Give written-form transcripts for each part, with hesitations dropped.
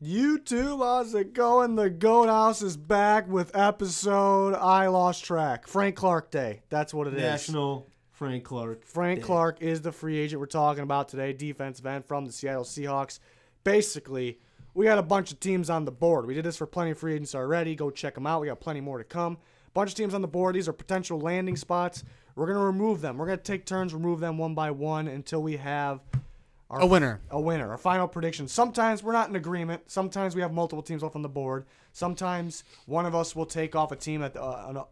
YouTube, how's it going? The Goat House is back with episode I lost track. Frank Clark Day. That's what it is. National Frank Clark Frank Day. Clark is the free agent we're talking about today, defensive end from the Seattle Seahawks. Basically, we got a bunch of teams on the board. We did this for plenty of free agents already. Go check them out. We got plenty more to come. Bunch of teams on the board. These are potential landing spots. We're going to remove them. We're going to take turns, remove them one by one until we have A winner. Our final prediction. Sometimes we're not in agreement. Sometimes we have multiple teams off on the board. Sometimes one of us will take off a team that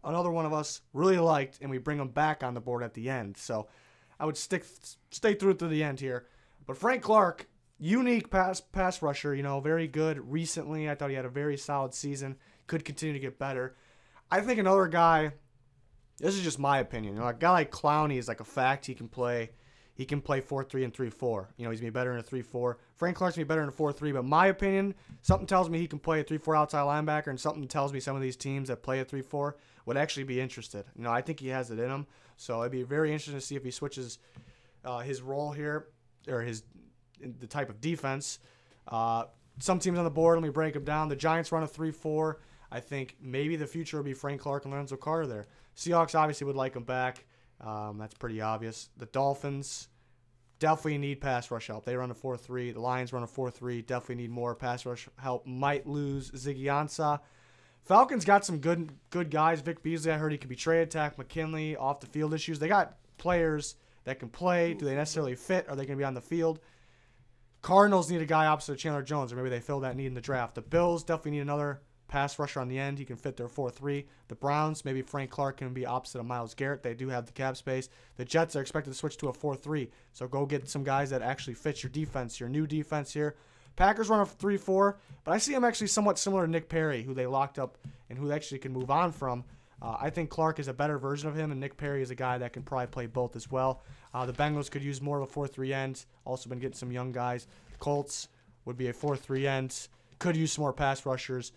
another one of us really liked, and we bring them back on the board at the end. So I would stay through it to the end here. But Frank Clark, unique pass rusher, very good recently. I thought he had a very solid season. Could continue to get better. I think another guy, this is just my opinion, a guy like Clowney is like a fact. He can play 4-3 and 3-4. He's going to be better in a 3-4. Frank Clark's going to be better in a 4-3, but my opinion, something tells me he can play a 3-4 outside linebacker, and something tells me some of these teams that play a 3-4 would actually be interested. I think he has it in him, so it'd be very interesting to see if he switches his role here, or the type of defense. Some teams on the board, let me break them down. The Giants run a 3-4. I think maybe the future will be Frank Clark and Lorenzo Carter there. Seahawks obviously would like him back. That's pretty obvious. The Dolphins definitely need pass rush help. They run a 4-3. The Lions run a 4-3. Definitely need more pass rush help. Might lose Ziggy Ansah. Falcons got some good guys. Vic Beasley, I heard he could be traded. Tack McKinley, off the field issues. They got players that can play. Do they necessarily fit? Are they going to be on the field? Cardinals need a guy opposite of Chandler Jones, or maybe they fill that need in the draft. The Bills definitely need another pass rusher on the end. He can fit their 4-3. The Browns, maybe Frank Clark can be opposite of Myles Garrett. They do have the cap space. The Jets are expected to switch to a 4-3. So go get some guys that actually fit your defense, your new defense here. Packers run a 3-4, but I see him actually somewhat similar to Nick Perry, who they locked up and who actually can move on from. I think Clark is a better version of him, and Nick Perry is a guy that can probably play both as well. The Bengals could use more of a 4-3 end. Also been getting some young guys. The Colts would be a 4-3 end. Could use some more pass rushers.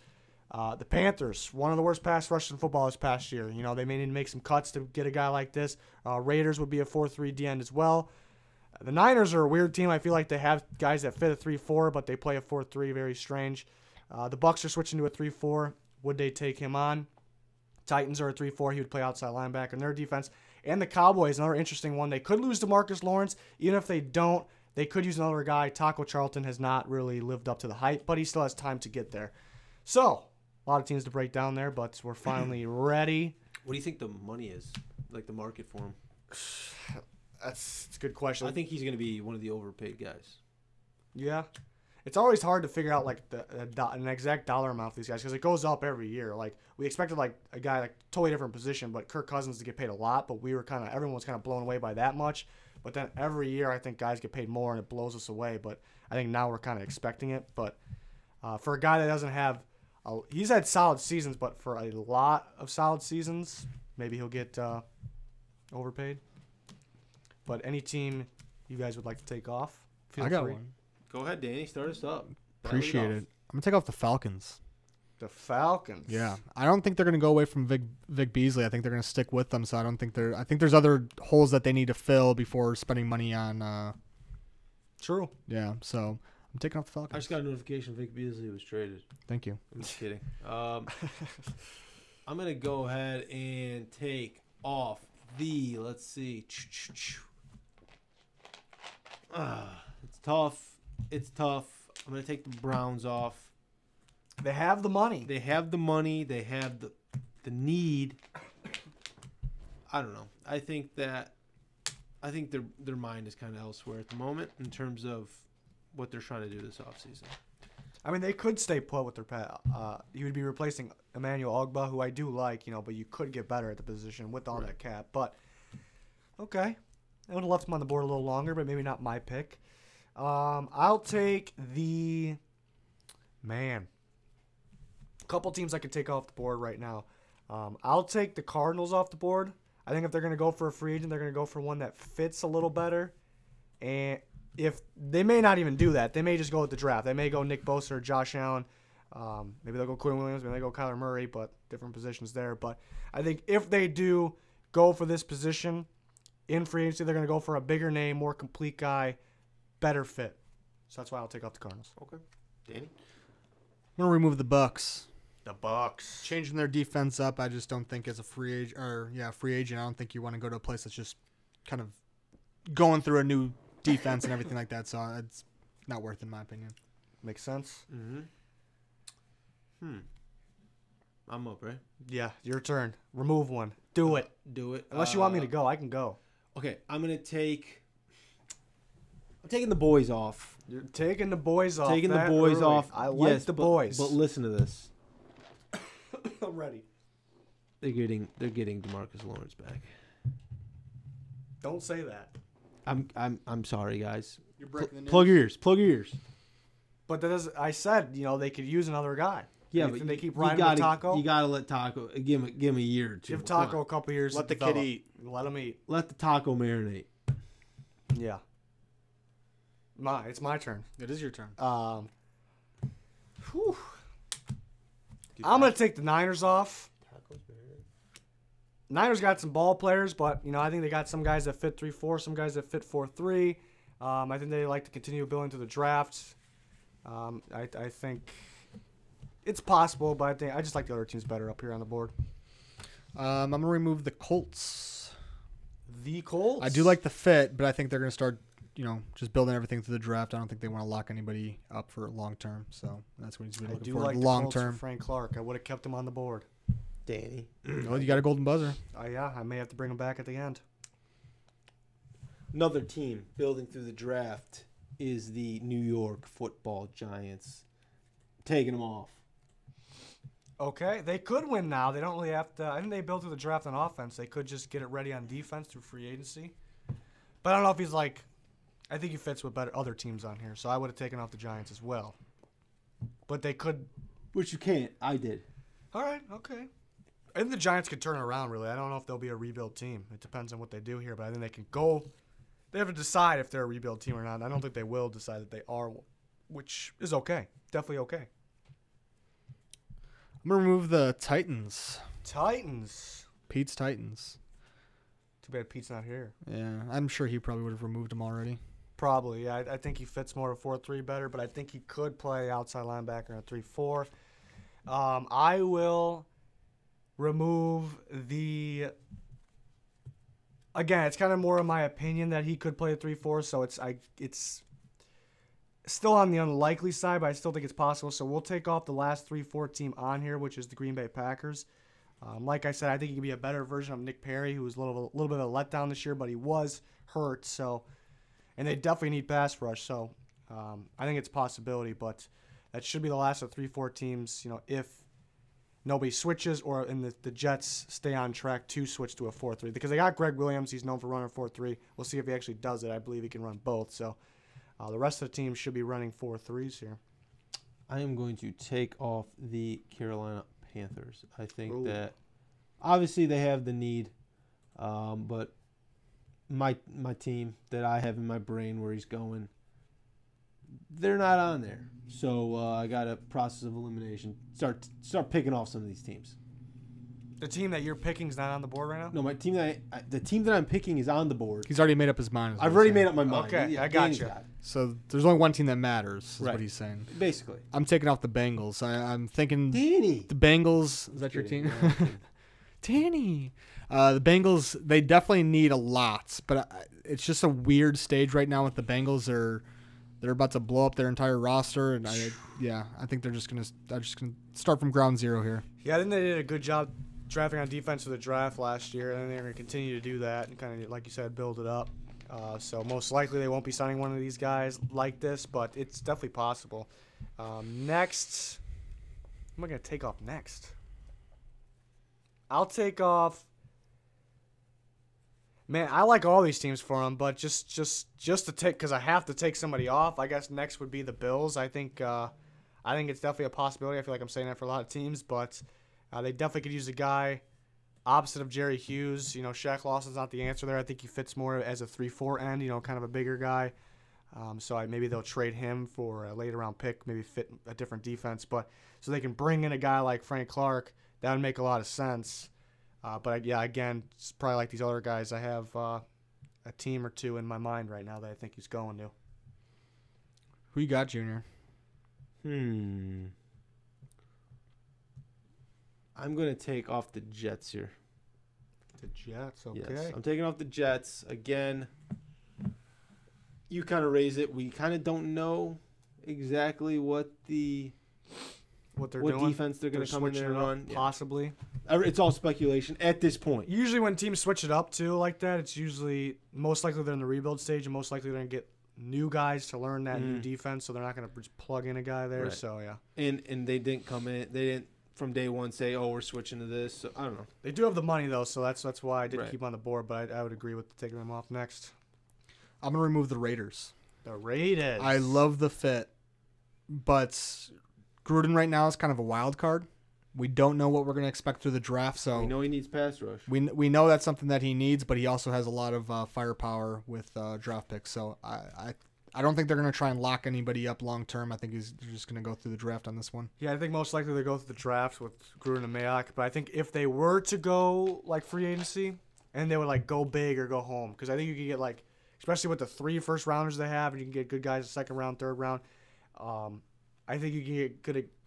The Panthers, one of the worst pass rushers in football this past year. They may need to make some cuts to get a guy like this. Raiders would be a 4-3 D end as well. The Niners are a weird team. I feel like they have guys that fit a 3-4, but they play a 4-3. Very strange. The Bucs are switching to a 3-4. Would they take him on? Titans are a 3-4. He would play outside linebacker in their defense. And the Cowboys, another interesting one. They could lose to Marcus Lawrence. Even if they don't, they could use another guy. Taco Charlton has not really lived up to the hype, but he still has time to get there. So, a lot of teams to break down there, but we're finally ready. What do you think the money is, like the market for him? That's a good question. I think he's going to be one of the overpaid guys. Yeah. It's always hard to figure out like an exact dollar amount for these guys because it goes up every year. Like we expected like a guy like totally different position, but Kirk Cousins to get paid a lot, but everyone was kind of blown away by that much. But then every year I think guys get paid more and it blows us away. But I think now we're kind of expecting it. But for a guy that doesn't have he's had solid seasons, but for a lot of solid seasons, maybe he'll get overpaid. But any team you guys would like to take off, feel I got free. one. Go ahead, Danny. Start us up. Appreciate it. I'm going to take off the Falcons. The Falcons. Yeah. I don't think they're going to go away from Vic Beasley. I think they're going to stick with them. So I think there's other holes that they need to fill before spending money on. True. Yeah. So I'm taking off the Falcons. I just got a notification Vic Beasley was traded. Thank you. I'm just kidding. I'm going to go ahead and take off the, let's see. It's tough. It's tough. I'm going to take the Browns off. They have the money. They have the money. They have the need. I don't know. I think their mind is kind of elsewhere at the moment in terms of what they're trying to do this offseason. I mean, they could stay put with their you would be replacing Emmanuel Ogbah, who I do like, but you could get better at the position with all that cap. But okay, I would have left him on the board a little longer, but maybe not my pick. I'll take the couple teams I can take off the board right now. I'll take the Cardinals off the board. I think if they're going to go for a free agent, they're going to go for one that fits a little better. And if they may not even do that, they may just go with the draft. They may go Nick Bosa or Josh Allen. Maybe they'll go Quinn Williams. Maybe they'll go Kyler Murray, but different positions there. But I think if they do go for this position in free agency, they're going to go for a bigger name, more complete guy, better fit. So that's why I'll take off the Cardinals. Okay. Danny? I'm gonna remove the Bucks. The Bucks. Changing their defense up, I just don't think as a free agent, I don't think you want to go to a place that's just kind of going through a new defense and everything like that. So it's not worth it in my opinion. Makes sense. I'm up, right? Yeah, your turn. Remove one. Do it. Do it. Unless you want me to go, I can go. Okay, I'm taking the boys off. You're taking the boys off. Taking the boys early. off. I like yes, the boys. But listen to this. I'm ready. They're getting DeMarcus Lawrence back. Don't say that. I'm sorry, guys. You're breaking the news. Plug your ears. Plug your ears. But that is, I said, they could use another guy. Yeah, but but they keep riding with Taco. You gotta let Taco give him a year or two. Give Taco a couple years. Let to the kid develop. eat. Let him eat. Let the taco marinate. Yeah. It's my turn. It is your turn. Whew. I'm gonna take the Niners off. Niners got some ball players, but I think they got some guys that fit 3-4, some guys that fit 4-3. I think they like to continue building to the draft. I think it's possible, but I just like the other teams better up here on the board. I'm gonna remove the Colts. The Colts. I do like the fit, but I think they're gonna start, just building everything through the draft. I don't think they want to lock anybody up for long term. So that's what he's been I looking do for like long the Colts term. for Frank Clark. I would have kept him on the board. Danny. Well, you got a golden buzzer. Yeah, I may have to bring him back at the end. Another team building through the draft is the New York Football Giants. Taking them off. Okay, they could win now. They don't really have to. I think they built through the draft on offense. They could just get it ready on defense through free agency. But I don't know if he's like. I think he fits with better other teams on here, so I would have taken off the Giants as well. But they could. Which you can't. I did. All right, okay. I think the Giants could turn it around, really. I don't know if they'll be a rebuild team. It depends on what they do here, but I think they can go. They have to decide if they're a rebuild team or not. I don't think they will decide that they are, which is okay. Definitely okay. I'm gonna remove the Titans. Titans. Pete's Titans. Too bad Pete's not here. Yeah, I'm sure he probably would have removed him already. Probably, yeah. I think he fits more of a 4-3 better, but I think he could play outside linebacker in a 3-4. I will remove the. Again, it's kind of more of my opinion that he could play a 3-4, so it's still on the unlikely side, but I still think it's possible. So we'll take off the last 3-4 team on here, which is the Green Bay Packers. Like I said, I think he could be a better version of Nick Perry, who was a little bit of a letdown this year, but he was hurt. So, and they definitely need pass rush. So I think it's a possibility, but that should be the last of 3-4 teams. If nobody switches or the Jets stay on track to switch to a 4-3, because they got Greg Williams. He's known for running 4-3. We'll see if he actually does it. I believe he can run both. So the rest of the team should be running 4-3s here. I am going to take off the Carolina Panthers. I think Ooh. that obviously they have the need, but my team that I have in my brain where he's going, they're not on there. So I got a process of elimination. Start picking off some of these teams. The team that you're picking is not on the board right now? No, the team that I'm picking is on the board. He's already made up his mind. I've already made up my mind. Okay, Yeah, I got Danny's you. got it. So there's only one team that matters, is Right. what he's saying. Basically. I'm taking off the Bengals. I'm thinking Danny. the Bengals. Is that your Kidding. team? Danny. The Bengals, they definitely need a lot, but it's just a weird stage right now with the Bengals. They're about to blow up their entire roster, and I think they're just gonna start from ground zero here. Yeah, I think they did a good job drafting on defense for the draft last year, and they're going to continue to do that and kind of, like you said, build it up. So most likely they won't be signing one of these guys like this, but it's definitely possible. Next, what am I going to take off next? I'll take off. Man, I like all these teams for them, but just to take, because I have to take somebody off. I guess next would be the Bills. I think it's definitely a possibility. I feel like I'm saying that for a lot of teams, but they definitely could use a guy opposite of Jerry Hughes. Shaq Lawson's not the answer there. I think he fits more as a 3-4 end. Kind of a bigger guy. So maybe they'll trade him for a later round pick, maybe fit a different defense, but so they can bring in a guy like Frank Clark. That would make a lot of sense. But yeah, again, it's probably like these other guys. I have a team or two in my mind right now that I think he's going to. Who you got, Junior? I'm going to take off the Jets here. The Jets, okay. Yes, I'm taking off the Jets. Again, you kind of raise it. We kind of don't know exactly what they're doing. Defense they're going to come in there and run. Possibly. Yeah. It's all speculation at this point. Usually when teams switch it up, too, like that, it's usually most likely they're in the rebuild stage and most likely they're going to get new guys to learn that new defense, so they're not going to just plug in a guy there. Right. So, yeah. And they didn't come in. They didn't. From day one, say, "Oh, we're switching to this." So I don't know. They do have the money though, so that's why I did keep on the board. But I would agree with taking them off next. I'm gonna remove the Raiders. The Raiders. I love the fit, but Gruden right now is kind of a wild card. We don't know what we're gonna expect through the draft. So we know he needs pass rush. We know that's something that he needs, but he also has a lot of firepower with draft picks. So I don't think they're going to try and lock anybody up long term. I think they're just going to go through the draft on this one. Yeah, I think most likely they go through the draft with Gruden and Mayock. But I think if they were to go like free agency, and they would like go big or go home, because I think you can get like, especially with the 3 first rounders they have, and you can get good guys in second round, third round. I think you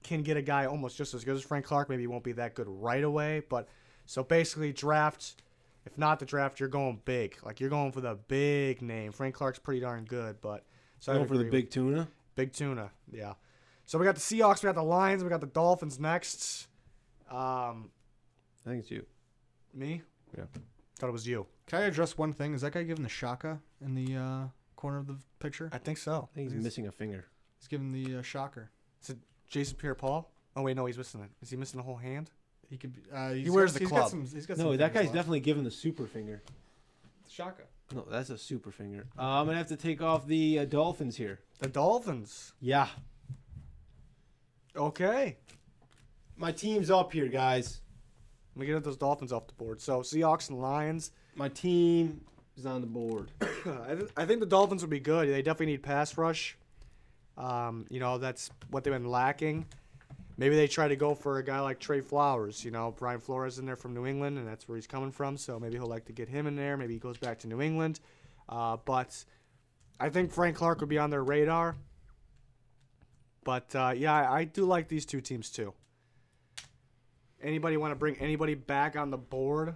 can get a guy almost just as good as Frank Clark. Maybe he won't be that good right away, but so basically draft. If not the draft, you're going big. Like you're going for the big name. Frank Clark's pretty darn good, but. So going for the big tuna? Big tuna, yeah. So we got the Seahawks, we got the Lions, we got the Dolphins next. I think it's you. Me? Yeah. Thought it was you. Can I address one thing? Is that guy giving the shaka in the corner of the picture? I think so. I think he's missing a finger. He's giving the shocker. Is it Jason Pierre-Paul? Oh, wait, no, he's missing it. Is he missing the whole hand? He could. He wears the club. No, that guy's definitely giving the super finger. Shaka. No, that's a super finger. I'm going to have to take off the Dolphins here. The Dolphins? Yeah. Okay. My team's up here, guys. Let me get those Dolphins off the board. So, Seahawks and Lions. My team is on the board. I think the Dolphins would be good. They definitely need pass rush. That's what they've been lacking. Maybe they try to go for a guy like Trey Flowers. Brian Flores in there from New England, and that's where he's coming from. So maybe he'll like to get him in there. Maybe he goes back to New England. But I think Frank Clark would be on their radar. But, I do like these two teams too. Anybody want to bring anybody back on the board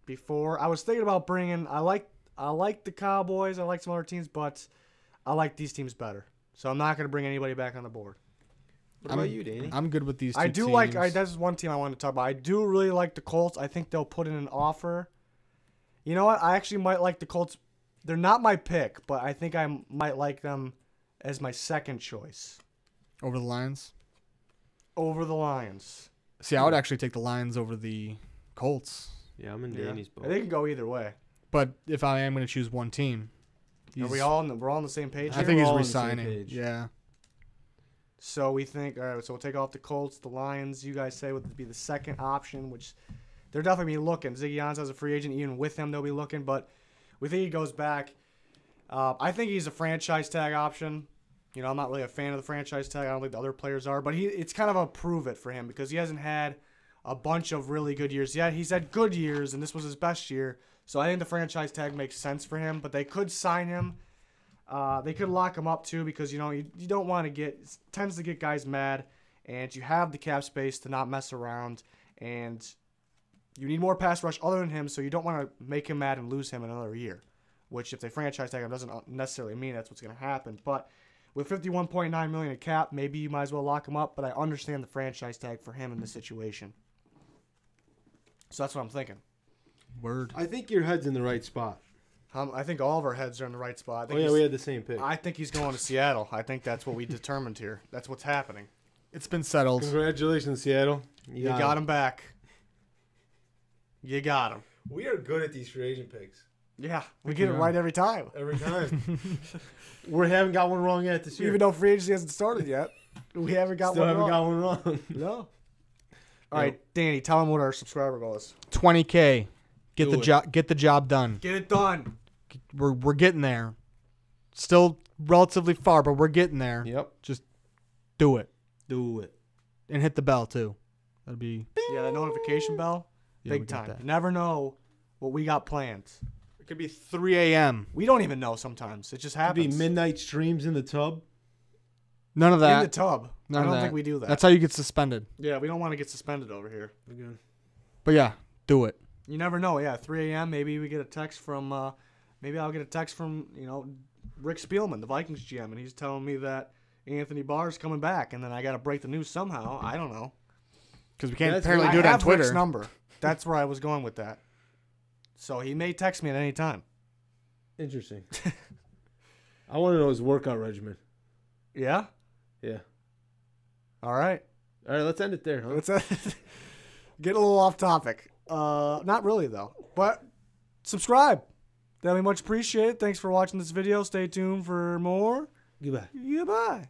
before? I was thinking about bringing – I like the Cowboys. I like some other teams, but I like these teams better. So I'm not going to bring anybody back on the board. What about you, Danny? I'm good with these two teams. That's one team I want to talk about. I do really like the Colts. I think they'll put in an offer. You know what? I actually might like the Colts. They're not my pick, but I think I might like them as my second choice. Over the Lions? Over the Lions. See, I would actually take the Lions over the Colts. Yeah, I'm in Danny's boat. They can go either way. But if I am going to choose one team. We're all on the same page here? I think he's resigning. Yeah. So we think, all right, so we'll take off the Colts, the Lions. You guys say would be the second option, which they're definitely be looking. Ziggy Ansah's a free agent. Even with him, they'll be looking. But we think he goes back. I think he's a franchise tag option. I'm not really a fan of the franchise tag. I don't think the other players are. But it's kind of a prove it for him because he hasn't had a bunch of really good years yet. He's had good years, and this was his best year. So I think the franchise tag makes sense for him. But they could sign him. They could lock him up, too, because, you don't want to it tends to get guys mad, and you have the cap space to not mess around, and you need more pass rush other than him, so you don't want to make him mad and lose him in another year, which if they franchise tag him doesn't necessarily mean that's what's going to happen. But with $51.9 million in cap, maybe you might as well lock him up, but I understand the franchise tag for him in this situation. So that's what I'm thinking. Word. I think your head's in the right spot. I think all of our heads are in the right spot. We had the same pick. I think he's going to Seattle. I think that's what we determined here. That's what's happening. It's been settled. Congratulations, Seattle. You got him back. You got him. We are good at these free agent picks. Yeah, we get it right every time. Every time. We haven't got one wrong yet this year. Even though free agency hasn't started yet, we haven't got one wrong. Got one wrong. No. All right, Danny, tell them what our subscriber goal is. 20K. Get the job done. Get it done. We're getting there. Still relatively far, but we're getting there. Yep. Just do it. Do it. And hit the bell too. That'd be that notification bell. Big time. You never know what we got planned. It could be 3 a.m. We don't even know sometimes. It just happens. Could be midnight streams in the tub. None of In that. the tub. None I of don't that. think we do that. That's how you get suspended. Yeah, we don't want to get suspended over here. We're good. But yeah, do it. You never know. Yeah, 3 a.m. Maybe we get a text from. Maybe I'll get a text from Rick Spielman, the Vikings GM, and he's telling me that Anthony Barr's coming back, and then I got to break the news somehow. I don't know. Because we can't That's apparently good. do it I on have Twitter. Rick's number. That's where I was going with that. So he may text me at any time. Interesting. I want to know his workout regimen. Yeah. Yeah. All right. All right, let's end it there. Huh? Let's get a little off topic. Not really though. But subscribe. That'd be much appreciated. Thanks for watching this video. Stay tuned for more. Goodbye. Goodbye.